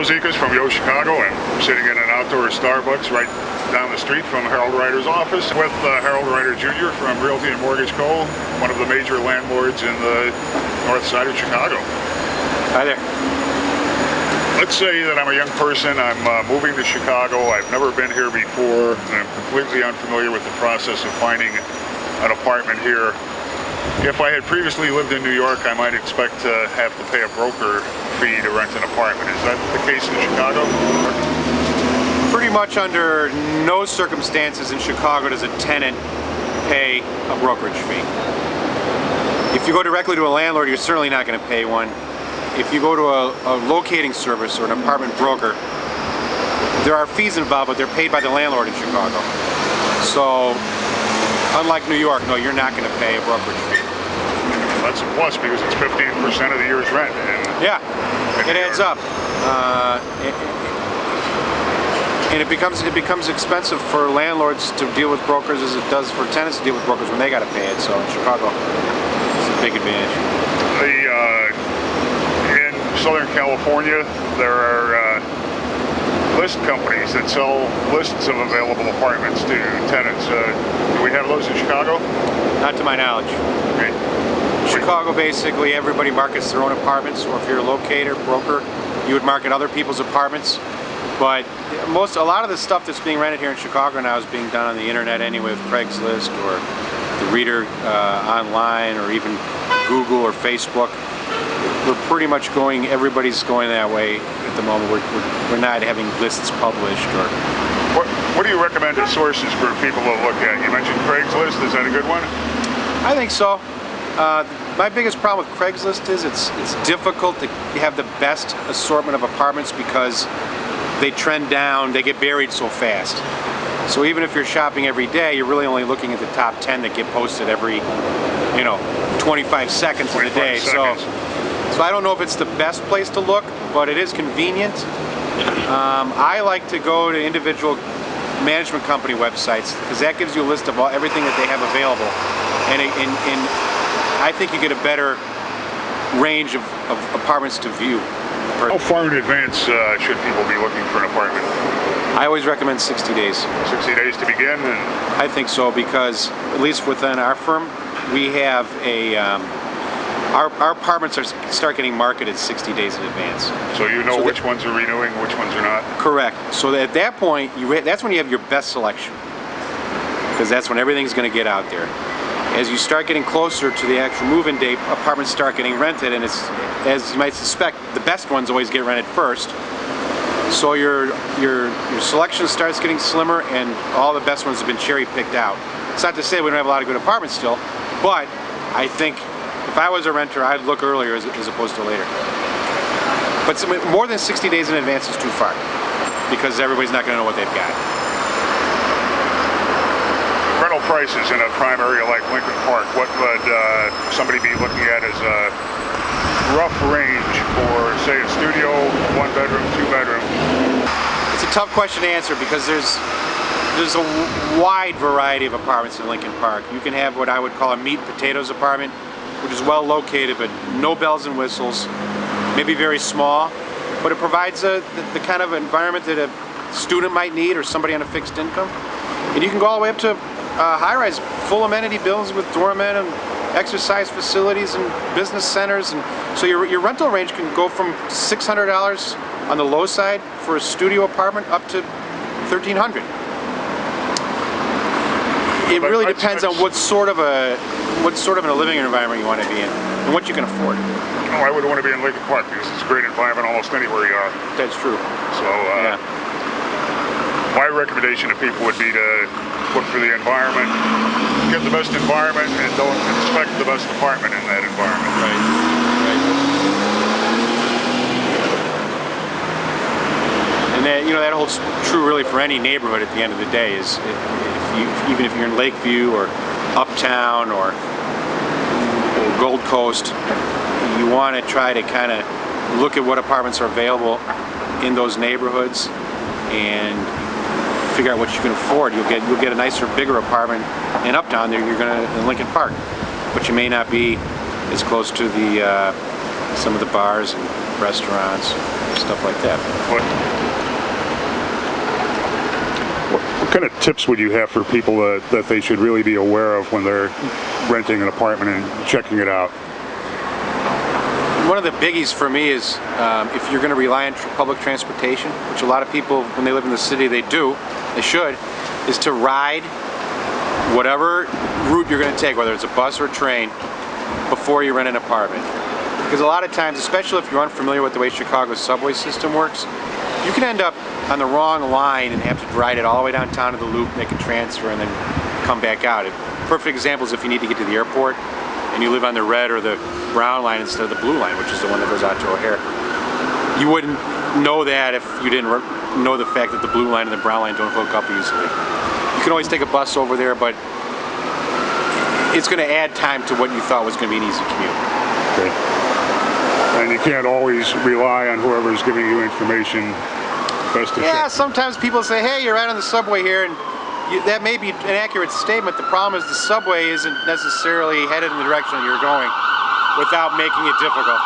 from YoChicago. I'm sitting in an outdoor Starbucks right down the street from Harold Ryder's office with Harold Ryder Jr. from Realty Mortgage Co., one of the major landlords in the north side of Chicago. Hi there. Let's say that I'm a young person, I'm moving to Chicago, I've never been here before, and I'm completely unfamiliar with the process of finding an apartment here. If I had previously lived in New York, I might expect to have to pay a broker fee to rent an apartment. Is that the case in Chicago? Pretty much under no circumstances in Chicago does a tenant pay a brokerage fee. If you go directly to a landlord, you're certainly not going to pay one. If you go to a locating service or an apartment broker, there are fees involved, but they're paid by the landlord in Chicago. So, unlike New York, no, you're not going to pay a brokerage fee. That's a plus because it's 15% of the year's rent. Yeah, it adds up. And it becomes expensive for landlords to deal with brokers as it does for tenants to deal with brokers when they got to pay it. So in Chicago, it's a big advantage. In Southern California, there are list companies that sell lists of available apartments to tenants. Do we have those in Chicago? Not to my knowledge. Okay. Chicago, basically, everybody markets their own apartments, or if you're a locator, broker, you would market other people's apartments. But a lot of the stuff that's being rented here in Chicago now is being done on the internet anyway, with Craigslist or the Reader online, or even Google or Facebook. We're pretty much everybody's going that way at the moment. We're not having lists published. Or what do you recommend as sources for people to look at? You mentioned Craigslist. Is that a good one? I think so. My biggest problem with Craigslist is it's difficult to have the best assortment of apartments because they trend down, they get buried so fast. So even if you're shopping every day, you're really only looking at the top 10 that get posted every, 25 seconds of the day. So I don't know if it's the best place to look, but it is convenient. I like to go to individual management company websites because that gives you a list of everything that they have available, and I think you get a better range of apartments to view. How far in advance should people be looking for an apartment? I always recommend 60 days. 60 days to begin? I think so, because at least within our firm, we have our apartments start getting marketed 60 days in advance. So you know which ones are renewing, which ones are not? Correct. So at that point, that's when you have your best selection, because that's when everything's going to get out there. As you start getting closer to the actual move-in date, apartments start getting rented, and it's, as you might suspect, the best ones always get rented first. So your selection starts getting slimmer, and all the best ones have been cherry-picked out. It's not to say we don't have a lot of good apartments still, but I think if I was a renter, I'd look earlier as opposed to later. But more than 60 days in advance is too far, because everybody's not going to know what they've got. Rental prices in a prime area like Lincoln Park, what would somebody be looking at as a rough range for, say, a studio, 1 bedroom, 2 bedroom? It's a tough question to answer because there's a wide variety of apartments in Lincoln Park. You can have what I would call a meat and potatoes apartment, which is well located but no bells and whistles, maybe very small, but it provides the kind of environment that a student might need or somebody on a fixed income. And you can go all the way up to high-rise, full amenity buildings with doormen and exercise facilities and business centers, and so your rental range can go from $600 on the low side for a studio apartment up to $1,300. It really depends on what sort of a living environment you want to be in and what you can afford. Oh, I would want to be in Lincoln Park because it's a great environment almost anywhere you are. That's true. So yeah. My recommendation to people would be to look for the environment, get the best environment, and don't expect the best apartment in that environment. Right. And that holds true really for any neighborhood at the end of the day. Is even if you're in Lakeview or Uptown or Gold Coast, you want to try to kind of look at what apartments are available in those neighborhoods and figure out what you can afford. You'll get a nicer, bigger apartment in Uptown than you're gonna in Lincoln Park, but you may not be as close to the some of the bars and restaurants. stuff like that. What kind of tips would you have for people that they should really be aware of when they're renting an apartment and checking it out? One of the biggies for me is if you're going to rely on public transportation, which a lot of people, when they live in the city, they should, is to ride whatever route you're going to take, whether it's a bus or a train, before you rent an apartment. Because a lot of times, especially if you're unfamiliar with the way Chicago's subway system works, you can end up on the wrong line and have to ride it all the way downtown to the loop, make a transfer, and then come back out. A perfect example is if you need to get to the airport and you live on the red or the brown line instead of the blue line, which is the one that goes out to O'Hare. You wouldn't know that if you didn't know the fact that the blue line and the brown line don't hook up easily. You can always take a bus over there, but it's going to add time to what you thought was going to be an easy commute. Okay. And you can't always rely on whoever's giving you information. Best to check. Sometimes people say, hey, you're right on the subway here, and that may be an accurate statement. The problem is the subway isn't necessarily headed in the direction that you're going without making it difficult.